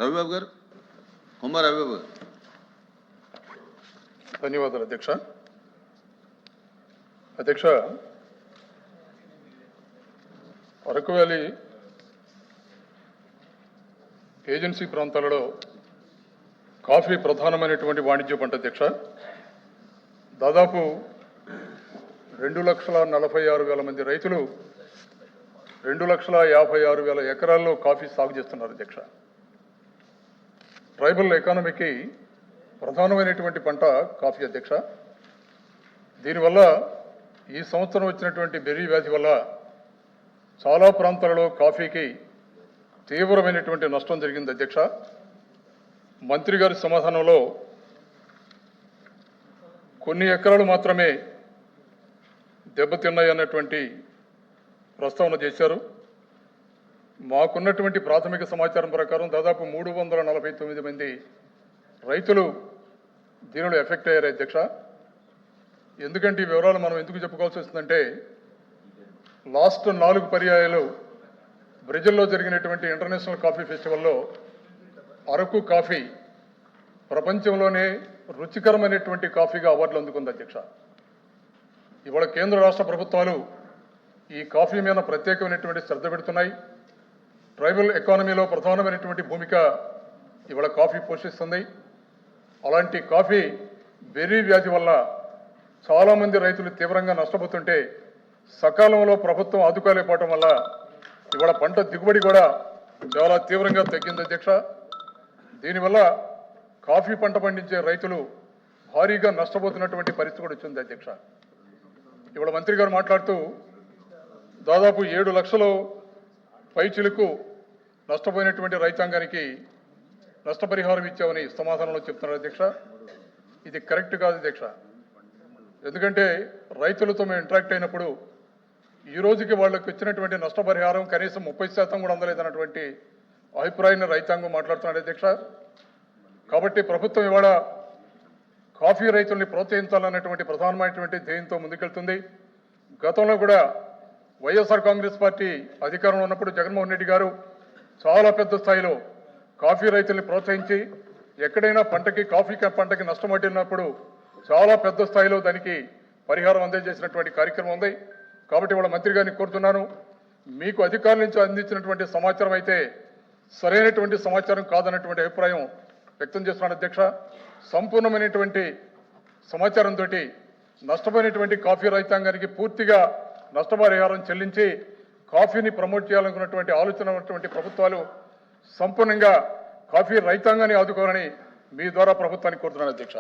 రవిబాబు గారు, కొమ్మ రవిబాబు గారు. ధన్యవాదాలు అధ్యక్ష. అధ్యక్ష, అరకు వ్యాలీ ఏజెన్సీ ప్రాంతాలలో కాఫీ ప్రధానమైనటువంటి వాణిజ్య పంట అధ్యక్ష. దాదాపు 2,46,000 మంది రైతులు 2,56,000 ఎకరాల్లో కాఫీ సాగు చేస్తున్నారు అధ్యక్ష. ట్రైబల్ ఎకానమీకి ప్రధానమైనటువంటి పంట కాఫీ అధ్యక్ష. దీనివల్ల ఈ సంవత్సరం వచ్చినటువంటి బెర్రీ వ్యాధి వల్ల చాలా ప్రాంతాలలో కాఫీకి తీవ్రమైనటువంటి నష్టం జరిగింది అధ్యక్ష. మంత్రి గారి సమాధానంలో కొన్ని ఎకరాలు మాత్రమే దెబ్బతిన్నాయి అన్నటువంటి ప్రస్తావన చేశారు. మాకున్నటువంటి ప్రాథమిక సమాచారం ప్రకారం దాదాపు 349 మంది రైతులు దీనిలో ఎఫెక్ట్ అయ్యారు అధ్యక్ష. ఎందుకంటే ఈ వివరాలు మనం ఎందుకు చెప్పుకోవాల్సి వస్తుందంటే, లాస్ట్ 4 పర్యాయాలు బ్రెజిల్లో జరిగినటువంటి ఇంటర్నేషనల్ కాఫీ ఫెస్టివల్లో అరకు కాఫీ ప్రపంచంలోనే రుచికరమైనటువంటి కాఫీగా అవార్డులు అందుకుంది అధ్యక్ష. ఇవాళ కేంద్ర రాష్ట్ర ప్రభుత్వాలు ఈ కాఫీ మీద ప్రత్యేకమైనటువంటి శ్రద్ధ పెడుతున్నాయి. ట్రైబల్ ఎకానమీలో ప్రధానమైనటువంటి భూమిక ఇవాళ కాఫీ పోషిస్తుంది. అలాంటి కాఫీ బెర్రీ వ్యాధి వల్ల చాలామంది రైతులు తీవ్రంగా నష్టపోతుంటే సకాలంలో ప్రభుత్వం ఆదుకోలేకపోవటం వల్ల ఇవాళ పంట దిగుబడి కూడా చాలా తీవ్రంగా తగ్గింది అధ్యక్ష. దీనివల్ల కాఫీ పంట పండించే రైతులు భారీగా నష్టపోతున్నటువంటి పరిస్థితి కూడా వచ్చింది అధ్యక్ష. ఇవాళ మంత్రి గారు మాట్లాడుతూ దాదాపు 7 లక్షల పైచిలకు నష్టపోయినటువంటి రైతాంగానికి నష్టపరిహారం ఇచ్చామని సమాధానంలో చెప్తున్నారు అధ్యక్ష. ఇది కరెక్ట్ కాదు అధ్యక్ష. ఎందుకంటే రైతులతో మేము ఇంటరాక్ట్ అయినప్పుడు ఈ రోజుకి వాళ్ళకి వచ్చినటువంటి నష్టపరిహారం కనీసం 30% కూడా అందలేదన్నటువంటి అభిప్రాయాన్ని రైతాంగం మాట్లాడుతున్నాడు అధ్యక్ష. కాబట్టి ప్రభుత్వం ఇవాళ కాఫీ రైతుల్ని ప్రోత్సహించాలన్నటువంటి ప్రధానమైనటువంటి ధ్యేయంతో ముందుకెళ్తుంది. గతంలో కూడా వైఎస్ఆర్ కాంగ్రెస్ పార్టీ అధికారంలో ఉన్నప్పుడు జగన్మోహన్ రెడ్డి గారు చాలా పెద్ద స్థాయిలో కాఫీ రైతుల్ని ప్రోత్సహించి ఎక్కడైనా కాఫీ పంటకి నష్టం పడినప్పుడు చాలా పెద్ద స్థాయిలో దానికి పరిహారం అందజేసినటువంటి కార్యక్రమం ఉంది. కాబట్టి ఇవాళ మంత్రి గారిని కోరుతున్నాను, మీకు అధికారుల నుంచి అందించినటువంటి సమాచారం అయితే సరైనటువంటి సమాచారం కాదన్నటువంటి అభిప్రాయం వ్యక్తం చేస్తున్నాను అధ్యక్ష. సంపూర్ణమైనటువంటి సమాచారంతో నష్టపోయినటువంటి కాఫీ రైతాంగానికి పూర్తిగా నష్టపరిహారం చెల్లించి కాఫీని ప్రమోట్ చేయాలనుకున్నటువంటి ఆలోచన ఉన్నటువంటి ప్రభుత్వాలు సంపూర్ణంగా కాఫీ రైతాంగాన్ని ఆదుకోవాలని మీ ద్వారా ప్రభుత్వాన్ని కోరుతున్నాను అధ్యక్ష.